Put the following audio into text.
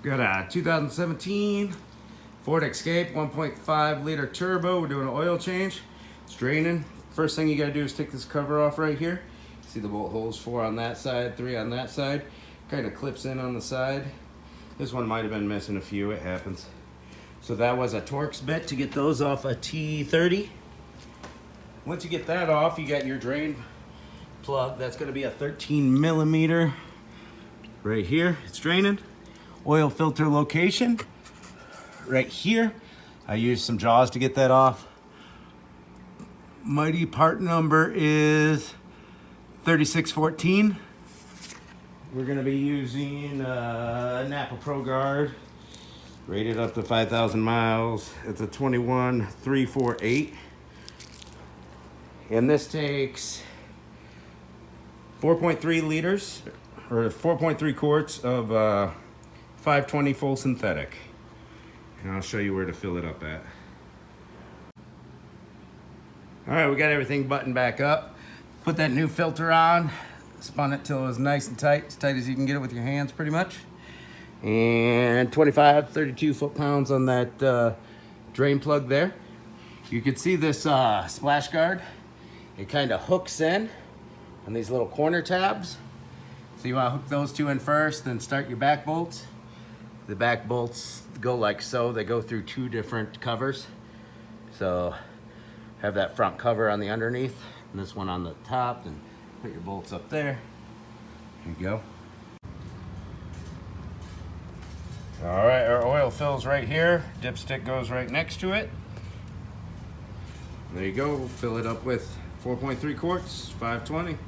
Got a 2017 Ford Escape 1.5 liter turbo. We're doing an oil change. It's draining. First thing you gotta do is take this cover off right here. See the bolt holes, 4 on that side, 3 on that side. Kind of clips in on the side. This one might have been missing a few, it happens. So that was a Torx bit to get those off a T30. Once you get that off, you got your drain plug. That's gonna be a 13 millimeter right here. It's draining. Oil filter location right here. I used some jaws to get that off. Mighty part number is 3614. We're gonna be using Napa Pro Guard, rated up to 5,000 miles. It's a 21348. And this takes 4.3 liters, or 4.3 quarts of 520 full synthetic. And I'll show you where to fill it up at. All right, we got everything buttoned back up. Put that new filter on, spun it till it was nice and tight, as tight as you can get it with your hands pretty much. And 25, 32 foot-pounds on that drain plug there. You can see this splash guard. It kind of hooks in on these little corner tabs. So you want to hook those two in first, then start your back bolts. The back bolts go like so. They go through 2 different covers. So have that front cover on the underneath and this one on the top, and put your bolts up there. There you go. All right, our oil fills right here. Dipstick goes right next to it. There you go. Fill it up with 4.3 quarts, 520.